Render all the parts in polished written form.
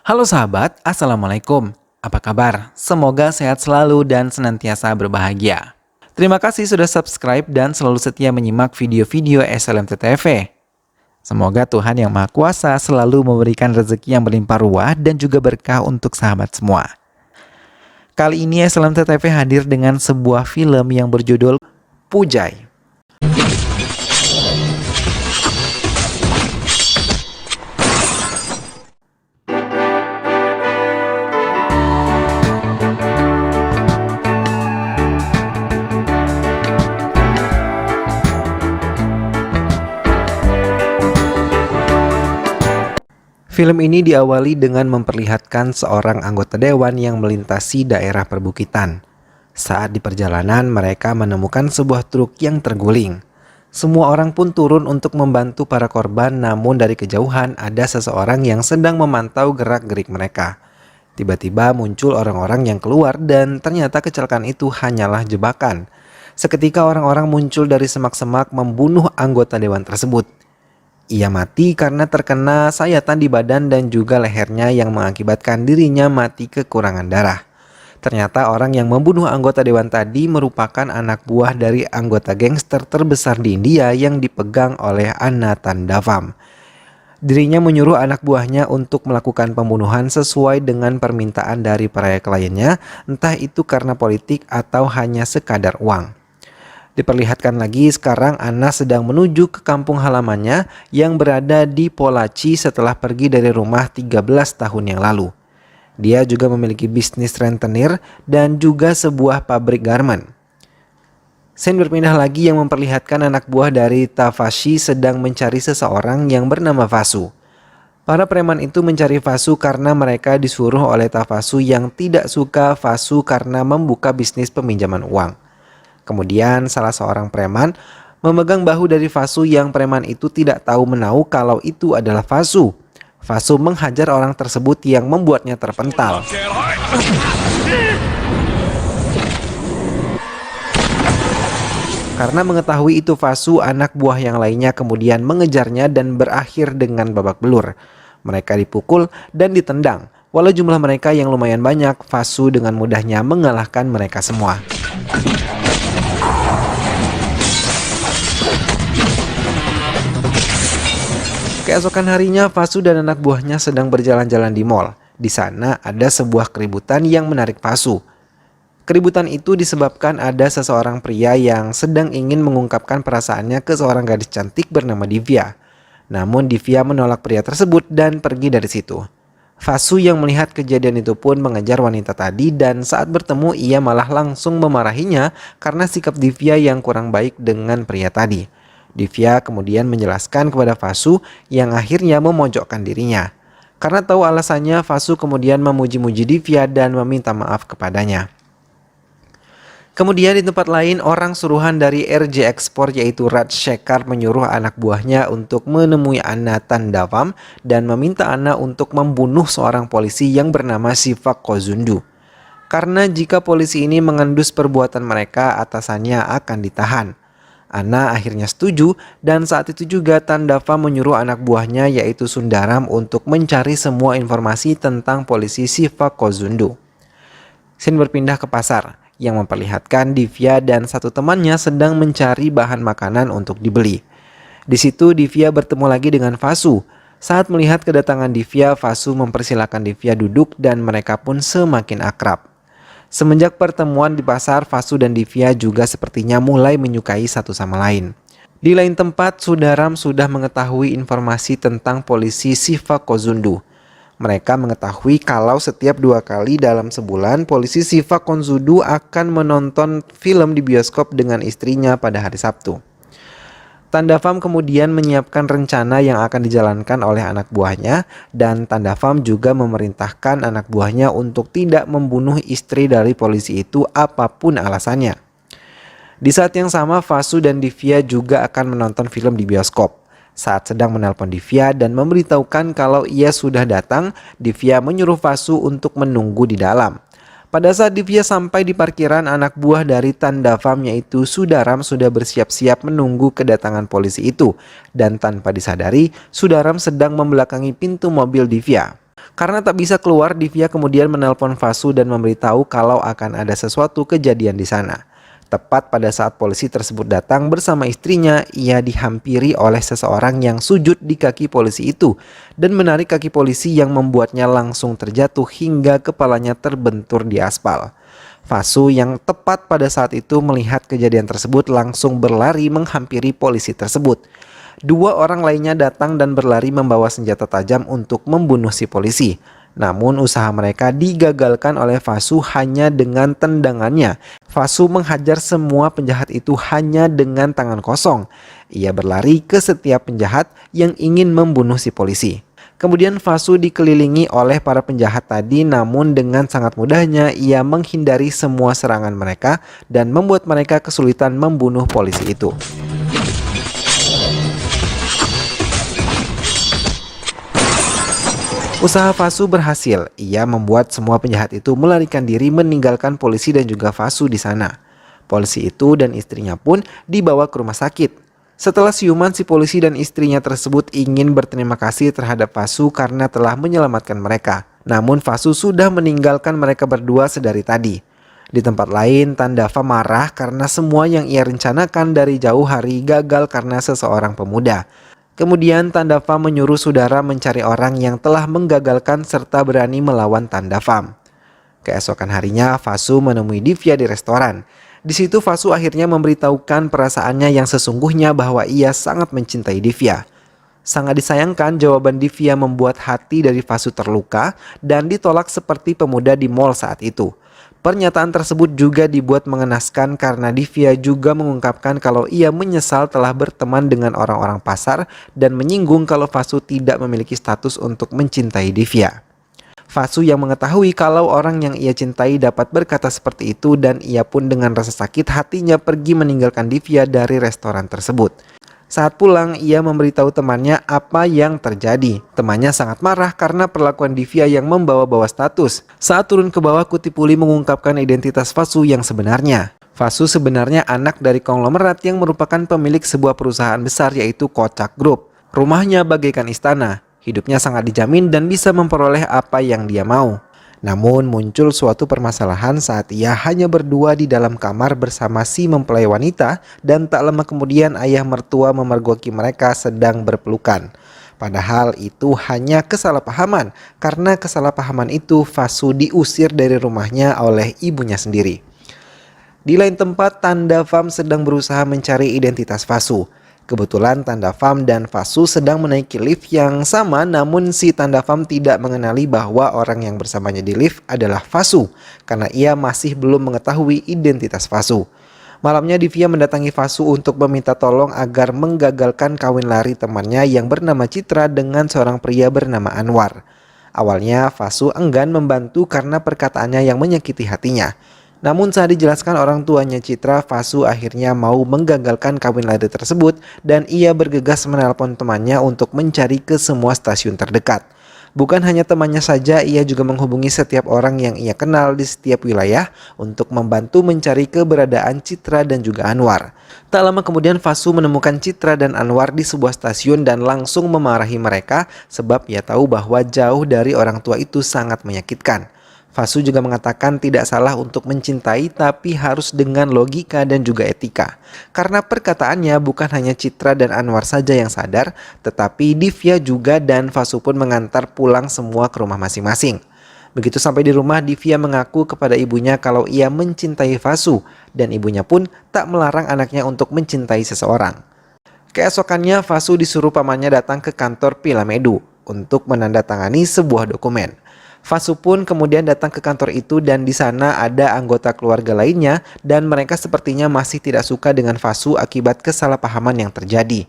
Halo sahabat, Assalamualaikum. Apa kabar? Semoga sehat selalu dan senantiasa berbahagia. Terima kasih sudah subscribe dan selalu setia menyimak video-video SLMT TV. Semoga Tuhan Yang Maha Kuasa selalu memberikan rezeki yang berlimpah ruah dan juga berkah untuk sahabat semua. Kali ini SLMT TV hadir dengan sebuah film yang berjudul Pujai. Film ini diawali dengan memperlihatkan seorang anggota dewan yang melintasi daerah perbukitan. Saat di perjalanan, mereka menemukan sebuah truk yang terguling. Semua orang pun turun untuk membantu para korban, namun dari kejauhan ada seseorang yang sedang memantau gerak-gerik mereka. Tiba-tiba muncul orang-orang yang keluar dan ternyata kecelakaan itu hanyalah jebakan. Seketika orang-orang muncul dari semak-semak membunuh anggota dewan tersebut. Ia mati karena terkena sayatan di badan dan juga lehernya yang mengakibatkan dirinya mati kekurangan darah. Ternyata orang yang membunuh anggota dewan tadi merupakan anak buah dari anggota gangster terbesar di India yang dipegang oleh Anna Tandavam. Dirinya menyuruh anak buahnya untuk melakukan pembunuhan sesuai dengan permintaan dari para kliennya, entah itu karena politik atau hanya sekadar uang. Diperlihatkan lagi sekarang Anna sedang menuju ke kampung halamannya yang berada di Pollachi setelah pergi dari rumah 13 tahun yang lalu. Dia juga memiliki bisnis rentenir dan juga sebuah pabrik garment. Scene berpindah lagi yang memperlihatkan anak buah dari Tavashi sedang mencari seseorang yang bernama Vasu. Para preman itu mencari Vasu karena mereka disuruh oleh Tavasu yang tidak suka Vasu karena membuka bisnis peminjaman uang. Kemudian salah seorang preman memegang bahu dari Vasu yang preman itu tidak tahu menahu kalau itu adalah Vasu. Vasu menghajar orang tersebut yang membuatnya terpental. Karena mengetahui itu Vasu, anak buah yang lainnya kemudian mengejarnya dan berakhir dengan babak belur. Mereka dipukul dan ditendang. Walau jumlah mereka yang lumayan banyak, Vasu dengan mudahnya mengalahkan mereka semua. Keesokan harinya, Vasu dan anak buahnya sedang berjalan-jalan di mall. Di sana ada sebuah keributan yang menarik Vasu. Keributan itu disebabkan ada seseorang pria yang sedang ingin mengungkapkan perasaannya ke seorang gadis cantik bernama Divya. Namun Divya menolak pria tersebut dan pergi dari situ. Vasu yang melihat kejadian itu pun mengejar wanita tadi dan saat bertemu ia malah langsung memarahinya karena sikap Divya yang kurang baik dengan pria tadi. Divya kemudian menjelaskan kepada Vasu yang akhirnya memojokkan dirinya. Karena tahu alasannya, Vasu kemudian memuji-muji Divya dan meminta maaf kepadanya. Kemudian di tempat lain, orang suruhan dari RJ Export yaitu Raj Shekhar menyuruh anak buahnya untuk menemui Anna Tandavam dan meminta Anna untuk membunuh seorang polisi yang bernama Siva Kozundu. Karena jika polisi ini mengendus perbuatan mereka, atasannya akan ditahan. Anna akhirnya setuju dan saat itu juga Tandavam menyuruh anak buahnya yaitu Sundaram untuk mencari semua informasi tentang polisi Siva Kozundu. Scene berpindah ke pasar yang memperlihatkan Divya dan satu temannya sedang mencari bahan makanan untuk dibeli. Di situ Divya bertemu lagi dengan Vasu. Saat melihat kedatangan Divya, Vasu mempersilahkan Divya duduk dan mereka pun semakin akrab. Semenjak pertemuan di pasar, Vasu dan Divya juga sepertinya mulai menyukai satu sama lain. Di lain tempat, Sundaram sudah mengetahui informasi tentang polisi Siva Kozundu. Mereka mengetahui kalau setiap 2 kali dalam sebulan, polisi Siva Kozundu akan menonton film di bioskop dengan istrinya pada hari Sabtu. Tandavam kemudian menyiapkan rencana yang akan dijalankan oleh anak buahnya dan Tandavam juga memerintahkan anak buahnya untuk tidak membunuh istri dari polisi itu apapun alasannya. Di saat yang sama, Vasu dan Divya juga akan menonton film di bioskop. Saat sedang menelpon Divya dan memberitahukan kalau ia sudah datang, Divya menyuruh Vasu untuk menunggu di dalam. Pada saat Divya sampai di parkiran, anak buah dari Tandavam yaitu Sundaram sudah bersiap-siap menunggu kedatangan polisi itu. Dan tanpa disadari, Sundaram sedang membelakangi pintu mobil Divya. Karena tak bisa keluar, Divya kemudian menelpon Fasu dan memberitahu kalau akan ada sesuatu kejadian di sana. Tepat pada saat polisi tersebut datang bersama istrinya, ia dihampiri oleh seseorang yang sujud di kaki polisi itu dan menarik kaki polisi yang membuatnya langsung terjatuh hingga kepalanya terbentur di aspal. Fasu yang tepat pada saat itu melihat kejadian tersebut langsung berlari menghampiri polisi tersebut. Dua orang lainnya datang dan berlari membawa senjata tajam untuk membunuh si polisi. Namun usaha mereka digagalkan oleh Fasu hanya dengan tendangannya. Fasu menghajar semua penjahat itu hanya dengan tangan kosong. Ia berlari ke setiap penjahat yang ingin membunuh si polisi. Kemudian Fasu dikelilingi oleh para penjahat tadi, namun dengan sangat mudahnya ia menghindari semua serangan mereka dan membuat mereka kesulitan membunuh polisi itu. Usaha Fasu berhasil. Ia membuat semua penjahat itu melarikan diri meninggalkan polisi dan juga Fasu di sana. Polisi itu dan istrinya pun dibawa ke rumah sakit. Setelah siuman, si polisi dan istrinya tersebut ingin berterima kasih terhadap Fasu karena telah menyelamatkan mereka. Namun Fasu sudah meninggalkan mereka berdua sedari tadi. Di tempat lain, Tandafa marah karena semua yang ia rencanakan dari jauh hari gagal karena seseorang pemuda. Kemudian Tandafa menyuruh saudara mencari orang yang telah menggagalkan serta berani melawan Tandafa. Keesokan harinya, Fasu menemui Divya di restoran. Di situ Fasu akhirnya memberitahukan perasaannya yang sesungguhnya bahwa ia sangat mencintai Divya. Sangat disayangkan, jawaban Divya membuat hati dari Fasu terluka dan ditolak seperti pemuda di mall saat itu. Pernyataan tersebut juga dibuat mengenaskan karena Divya juga mengungkapkan kalau ia menyesal telah berteman dengan orang-orang pasar dan menyinggung kalau Fasu tidak memiliki status untuk mencintai Divya. Fasu yang mengetahui kalau orang yang ia cintai dapat berkata seperti itu dan ia pun dengan rasa sakit hatinya pergi meninggalkan Divya dari restoran tersebut. Saat pulang, ia memberitahu temannya apa yang terjadi. Temannya sangat marah karena perlakuan Divya yang membawa-bawa status. Saat turun ke bawah, Kutipuli mengungkapkan identitas Fasu yang sebenarnya. Fasu sebenarnya anak dari konglomerat yang merupakan pemilik sebuah perusahaan besar yaitu Kocak Group. Rumahnya bagaikan istana, hidupnya sangat dijamin dan bisa memperoleh apa yang dia mau. Namun muncul suatu permasalahan saat ia hanya berdua di dalam kamar bersama si mempelai wanita dan tak lama kemudian ayah mertua memergoki mereka sedang berpelukan. Padahal itu hanya kesalahpahaman, karena kesalahpahaman itu Fasu diusir dari rumahnya oleh ibunya sendiri. Di lain tempat, Tandavam sedang berusaha mencari identitas Fasu. Kebetulan Tandavam dan Fasu sedang menaiki lift yang sama, namun si Tandavam tidak mengenali bahwa orang yang bersamanya di lift adalah Fasu karena ia masih belum mengetahui identitas Fasu. Malamnya Divya mendatangi Fasu untuk meminta tolong agar menggagalkan kawin lari temannya yang bernama Citra dengan seorang pria bernama Anwar. Awalnya Fasu enggan membantu karena perkataannya yang menyakiti hatinya. Namun saat dijelaskan orang tuanya Citra, Fasu akhirnya mau menggagalkan kawin lari tersebut dan ia bergegas menelpon temannya untuk mencari ke semua stasiun terdekat. Bukan hanya temannya saja, ia juga menghubungi setiap orang yang ia kenal di setiap wilayah untuk membantu mencari keberadaan Citra dan juga Anwar. Tak lama kemudian Fasu menemukan Citra dan Anwar di sebuah stasiun dan langsung memarahi mereka sebab ia tahu bahwa jauh dari orang tua itu sangat menyakitkan. Fasu juga mengatakan tidak salah untuk mencintai tapi harus dengan logika dan juga etika. Karena perkataannya bukan hanya Citra dan Anwar saja yang sadar, tetapi Divya juga dan Fasu pun mengantar pulang semua ke rumah masing-masing. Begitu sampai di rumah, Divya mengaku kepada ibunya kalau ia mencintai Fasu dan ibunya pun tak melarang anaknya untuk mencintai seseorang. Keesokannya Fasu disuruh pamannya datang ke kantor Pilamedu untuk menandatangani sebuah dokumen. Fasu pun kemudian datang ke kantor itu dan di sana ada anggota keluarga lainnya dan mereka sepertinya masih tidak suka dengan Fasu akibat kesalahpahaman yang terjadi.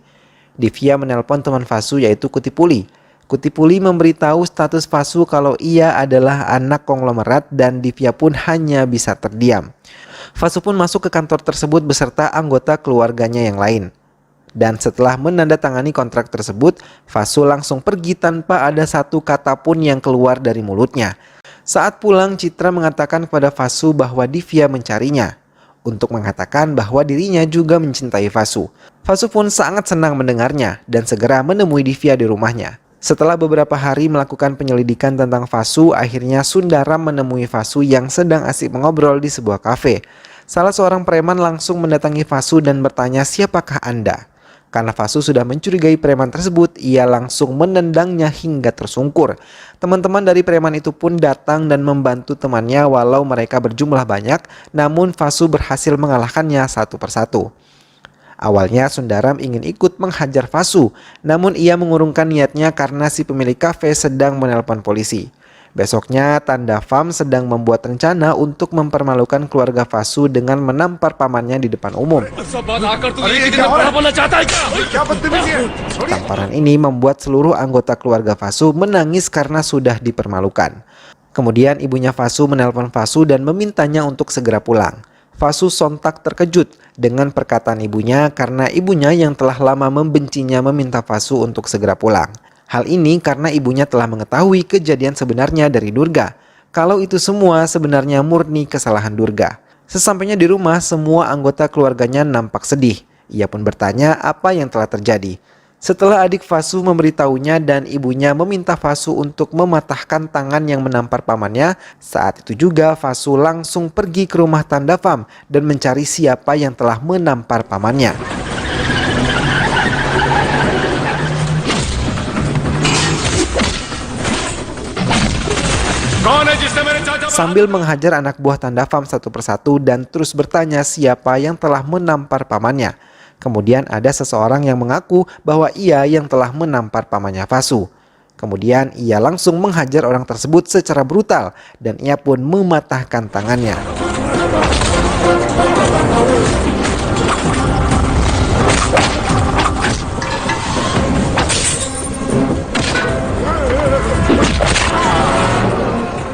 Divya menelpon teman Fasu yaitu Kutipuli. Kutipuli memberitahu status Fasu kalau ia adalah anak konglomerat dan Divya pun hanya bisa terdiam. Fasu pun masuk ke kantor tersebut beserta anggota keluarganya yang lain. Dan setelah menandatangani kontrak tersebut, Fasu langsung pergi tanpa ada satu kata pun yang keluar dari mulutnya. Saat pulang, Citra mengatakan kepada Fasu bahwa Divya mencarinya untuk mengatakan bahwa dirinya juga mencintai Fasu. Fasu pun sangat senang mendengarnya dan segera menemui Divya di rumahnya. Setelah beberapa hari melakukan penyelidikan tentang Fasu, akhirnya Sundaram menemui Fasu yang sedang asik mengobrol di sebuah kafe. Salah seorang preman langsung mendatangi Fasu dan bertanya, "Siapakah Anda?" Karena Fasu sudah mencurigai preman tersebut, ia langsung menendangnya hingga tersungkur. Teman-teman dari preman itu pun datang dan membantu temannya walau mereka berjumlah banyak, namun Fasu berhasil mengalahkannya satu persatu. Awalnya Sundaram ingin ikut menghajar Fasu, namun ia mengurungkan niatnya karena si pemilik kafe sedang menelpon polisi. Besoknya, Tanda Pham sedang membuat rencana untuk mempermalukan keluarga Fasu dengan menampar pamannya di depan umum. Tamparan ini membuat seluruh anggota keluarga Fasu menangis karena sudah dipermalukan. Kemudian ibunya Fasu menelpon Fasu dan memintanya untuk segera pulang. Fasu sontak terkejut dengan perkataan ibunya karena ibunya yang telah lama membencinya meminta Fasu untuk segera pulang. Hal ini karena ibunya telah mengetahui kejadian sebenarnya dari Durga. Kalau itu semua sebenarnya murni kesalahan Durga. Sesampainya di rumah, semua anggota keluarganya nampak sedih. Ia pun bertanya apa yang telah terjadi. Setelah adik Fasu memberitahunya dan ibunya meminta Fasu untuk mematahkan tangan yang menampar pamannya, saat itu juga Fasu langsung pergi ke rumah Tanda Pham dan mencari siapa yang telah menampar pamannya. Sambil menghajar anak buah Tanda Pham satu persatu dan terus bertanya siapa yang telah menampar pamannya. Kemudian ada seseorang yang mengaku bahwa ia yang telah menampar pamannya Fasu. Kemudian ia langsung menghajar orang tersebut secara brutal dan ia pun mematahkan tangannya.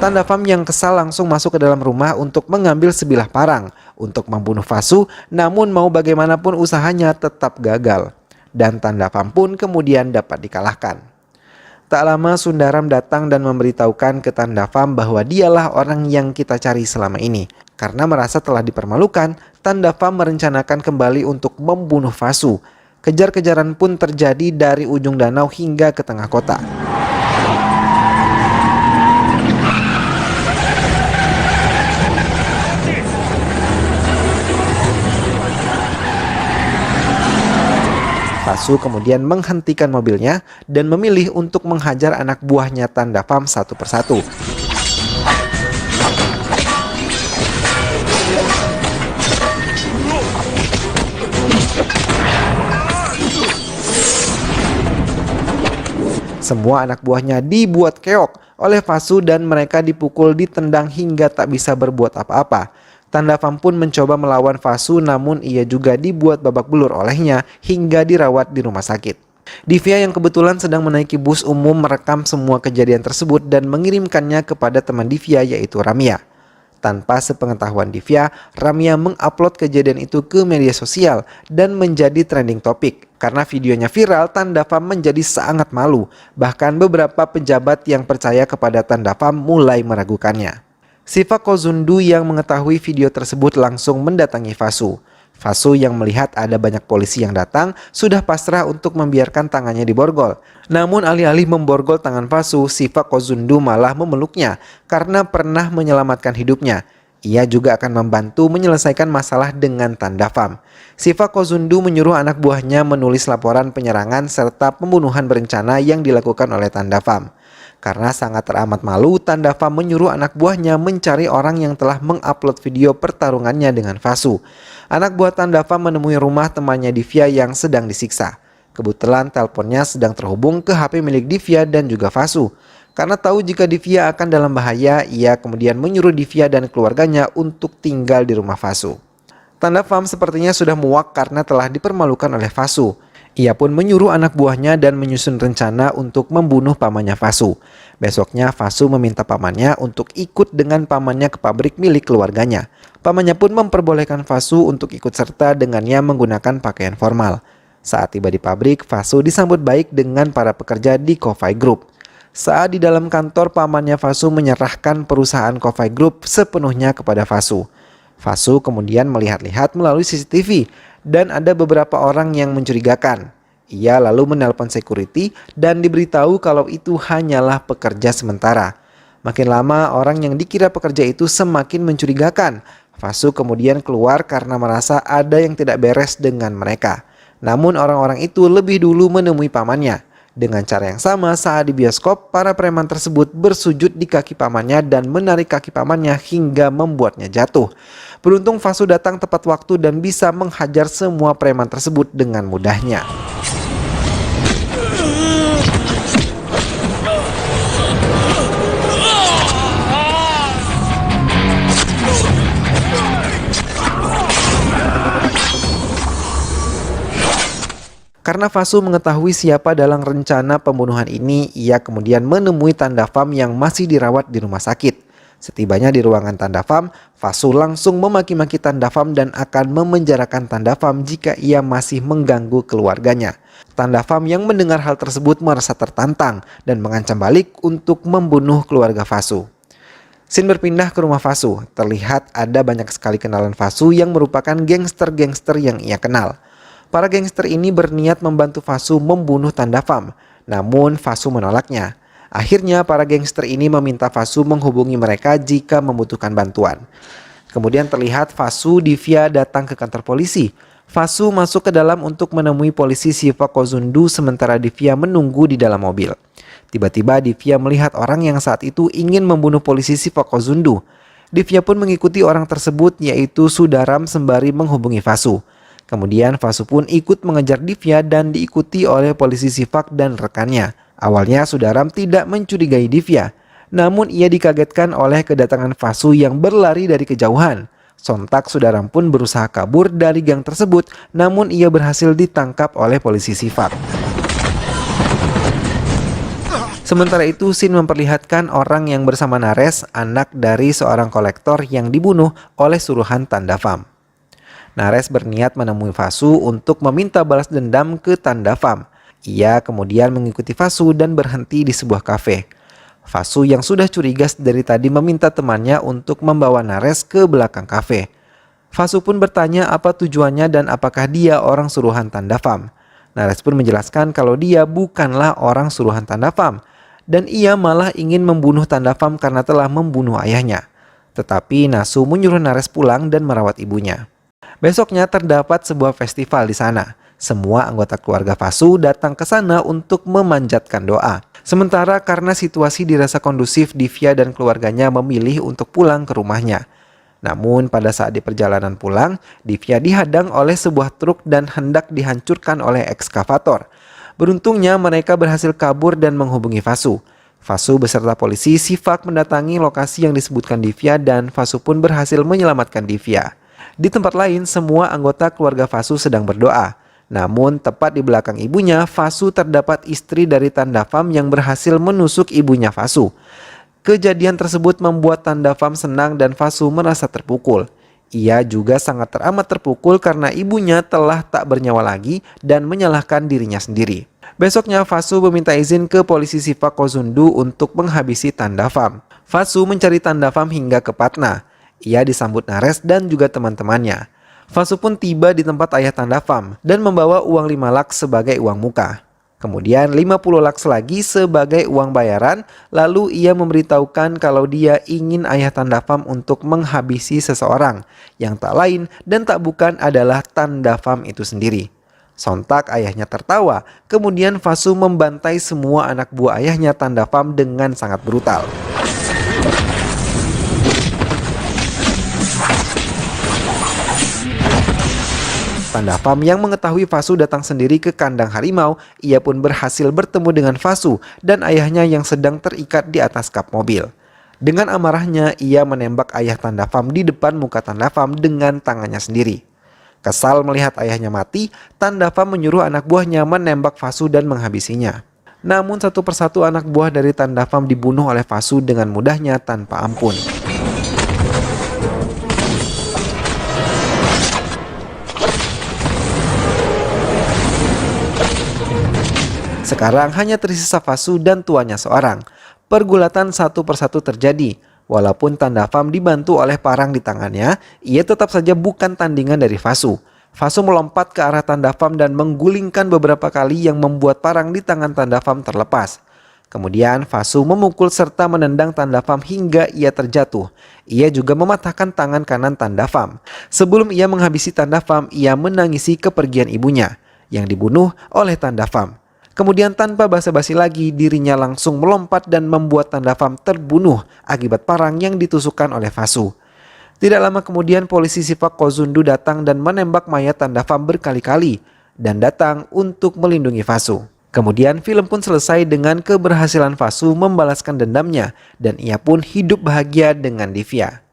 Tanda Pham yang kesal langsung masuk ke dalam rumah untuk mengambil sebilah parang untuk membunuh Fasu, namun mau bagaimanapun usahanya tetap gagal. Dan Tanda Pham pun kemudian dapat dikalahkan. Tak lama Sundaram datang dan memberitahukan ke Tanda Pham bahwa dialah orang yang kita cari selama ini. Karena merasa telah dipermalukan, Tanda Pham merencanakan kembali untuk membunuh Fasu. Kejar-kejaran pun terjadi dari ujung danau hingga ke tengah kota. Fasu kemudian menghentikan mobilnya dan memilih untuk menghajar anak buahnya Tanda Pham satu persatu. Semua anak buahnya dibuat keok oleh Fasu dan mereka dipukul, ditendang hingga tak bisa berbuat apa-apa. Tanda Pham pun mencoba melawan Fasu namun ia juga dibuat babak belur olehnya hingga dirawat di rumah sakit. Divya yang kebetulan sedang menaiki bus umum merekam semua kejadian tersebut dan mengirimkannya kepada teman Divya yaitu Ramya. Tanpa sepengetahuan Divya, Ramya mengupload kejadian itu ke media sosial dan menjadi trending topik. Karena videonya viral, Tanda Pham menjadi sangat malu. Bahkan beberapa pejabat yang percaya kepada Tanda Pham mulai meragukannya. Siva Kozundu yang mengetahui video tersebut langsung mendatangi Fasu. Fasu yang melihat ada banyak polisi yang datang sudah pasrah untuk membiarkan tangannya diborgol. Namun alih-alih memborgol tangan Fasu, Siva Kozundu malah memeluknya karena pernah menyelamatkan hidupnya. Ia juga akan membantu menyelesaikan masalah dengan Tanda Pham. Siva Kozundu menyuruh anak buahnya menulis laporan penyerangan serta pembunuhan berencana yang dilakukan oleh Tanda Pham. Karena sangat teramat malu, Tanda Pham menyuruh anak buahnya mencari orang yang telah mengupload video pertarungannya dengan Fasu. Anak buah Tanda Pham menemui rumah temannya Divya yang sedang disiksa. Kebetulan teleponnya sedang terhubung ke HP milik Divya dan juga Fasu. Karena tahu jika Divya akan dalam bahaya, ia kemudian menyuruh Divya dan keluarganya untuk tinggal di rumah Fasu. Tanda Pham sepertinya sudah muak karena telah dipermalukan oleh Fasu. Ia pun menyuruh anak buahnya dan menyusun rencana untuk membunuh pamannya Fasu. Besoknya Fasu meminta pamannya untuk ikut dengan pamannya ke pabrik milik keluarganya. Pamannya pun memperbolehkan Fasu untuk ikut serta dengannya menggunakan pakaian formal. Saat tiba di pabrik, Fasu disambut baik dengan para pekerja di Kofai Group. Saat di dalam kantor, pamannya Fasu menyerahkan perusahaan Kofai Group sepenuhnya kepada Fasu. Fasu kemudian melihat-lihat melalui CCTV dan ada beberapa orang yang mencurigakan. Ia lalu menelpon security dan diberitahu kalau itu hanyalah pekerja sementara. Makin lama orang yang dikira pekerja itu semakin mencurigakan. Fasu kemudian keluar karena merasa ada yang tidak beres dengan mereka. Namun orang-orang itu lebih dulu menemui pamannya. Dengan cara yang sama, saat di bioskop, para preman tersebut bersujud di kaki pamannya dan menarik kaki pamannya hingga membuatnya jatuh. Beruntung Fasu datang tepat waktu dan bisa menghajar semua preman tersebut dengan mudahnya. Karena Fasu mengetahui siapa dalam rencana pembunuhan ini, ia kemudian menemui Tanda Pham yang masih dirawat di rumah sakit. Setibanya di ruangan Tanda Pham, Fasu langsung memaki-maki Tanda Pham dan akan memenjarakan Tanda Pham jika ia masih mengganggu keluarganya. Tanda Pham yang mendengar hal tersebut merasa tertantang dan mengancam balik untuk membunuh keluarga Fasu. Scene berpindah ke rumah Fasu. Terlihat ada banyak sekali kenalan Fasu yang merupakan gangster-gangster yang ia kenal. Para gangster ini berniat membantu Fasu membunuh Tanda Pham, namun Fasu menolaknya. Akhirnya para gangster ini meminta Fasu menghubungi mereka jika membutuhkan bantuan. Kemudian terlihat Fasu Divya datang ke kantor polisi. Fasu masuk ke dalam untuk menemui polisi Siva Kozundu sementara Divya menunggu di dalam mobil. Tiba-tiba Divya melihat orang yang saat itu ingin membunuh polisi Siva Kozundu. Divya pun mengikuti orang tersebut yaitu Sudaram sembari menghubungi Fasu. Kemudian Fasu pun ikut mengejar Divya dan diikuti oleh polisi Sivak dan rekannya. Awalnya Sudaram tidak mencurigai Divya, namun ia dikagetkan oleh kedatangan Fasu yang berlari dari kejauhan. Sontak Sudaram pun berusaha kabur dari gang tersebut, namun ia berhasil ditangkap oleh polisi Sivak. Sementara itu, scene memperlihatkan orang yang bersama Nares, anak dari seorang kolektor yang dibunuh oleh suruhan Tanda Pham. Nares berniat menemui Fasu untuk meminta balas dendam ke Tanda Pham. Ia kemudian mengikuti Fasu dan berhenti di sebuah kafe. Fasu yang sudah curiga dari tadi meminta temannya untuk membawa Nares ke belakang kafe. Fasu pun bertanya apa tujuannya dan apakah dia orang suruhan Tanda Pham. Nares pun menjelaskan kalau dia bukanlah orang suruhan Tanda Pham dan ia malah ingin membunuh Tanda Pham karena telah membunuh ayahnya. Tetapi Nasu menyuruh Nares pulang dan merawat ibunya. Besoknya terdapat sebuah festival di sana. Semua anggota keluarga Fasu datang ke sana untuk memanjatkan doa. Sementara karena situasi dirasa kondusif, Divya dan keluarganya memilih untuk pulang ke rumahnya. Namun pada saat di perjalanan pulang, Divya dihadang oleh sebuah truk dan hendak dihancurkan oleh ekskavator. Beruntungnya mereka berhasil kabur dan menghubungi Fasu. Fasu beserta polisi Sivak mendatangi lokasi yang disebutkan Divya dan Fasu pun berhasil menyelamatkan Divya. Di tempat lain, semua anggota keluarga Fasu sedang berdoa. Namun, tepat di belakang ibunya, Fasu terdapat istri dari Tanda Pham yang berhasil menusuk ibunya Fasu. Kejadian tersebut membuat Tanda Pham senang dan Fasu merasa terpukul. Ia juga sangat teramat terpukul karena ibunya telah tak bernyawa lagi dan menyalahkan dirinya sendiri. Besoknya, Fasu meminta izin ke polisi Siva Kozundu untuk menghabisi Tanda Pham. Fasu mencari Tanda Pham hingga ke Patna. Ia disambut Nares dan juga teman-temannya. Fasu pun tiba di tempat ayah Tanda Pham dan membawa uang 5 laks sebagai uang muka. Kemudian 50 laks lagi sebagai uang bayaran, lalu ia memberitahukan kalau dia ingin ayah Tanda Pham untuk menghabisi seseorang yang tak lain dan tak bukan adalah Tanda Pham itu sendiri. Sontak ayahnya tertawa, kemudian Fasu membantai semua anak buah ayahnya Tanda Pham dengan sangat brutal. Tanda Pham yang mengetahui Fasu datang sendiri ke kandang harimau, ia pun berhasil bertemu dengan Fasu dan ayahnya yang sedang terikat di atas kap mobil. Dengan amarahnya, ia menembak ayah Tanda Pham di depan muka Tanda Pham dengan tangannya sendiri. Kesal melihat ayahnya mati, Tanda Pham menyuruh anak buahnya menembak Fasu dan menghabisinya. Namun satu persatu anak buah dari Tanda Pham dibunuh oleh Fasu dengan mudahnya tanpa ampun. Sekarang hanya tersisa Fasu dan tuannya seorang. Pergulatan satu persatu terjadi. Walaupun Tanda Pham dibantu oleh parang di tangannya, ia tetap saja bukan tandingan dari Fasu. Fasu melompat ke arah Tandafam dan menggulingkan beberapa kali yang membuat parang di tangan Tandafam terlepas. Kemudian Fasu memukul serta menendang Tandafam hingga ia terjatuh. Ia juga mematahkan tangan kanan Tandafam. Sebelum ia menghabisi Tandafam, ia menangisi kepergian ibunya yang dibunuh oleh Tandafam. Kemudian tanpa basa-basi lagi, dirinya langsung melompat dan membuat Tandafam terbunuh akibat parang yang ditusukkan oleh Fasu. Tidak lama kemudian polisi Sifak Kozundu datang dan menembak mayat Tandafam berkali-kali dan datang untuk melindungi Fasu. Kemudian film pun selesai dengan keberhasilan Fasu membalaskan dendamnya dan ia pun hidup bahagia dengan Divya.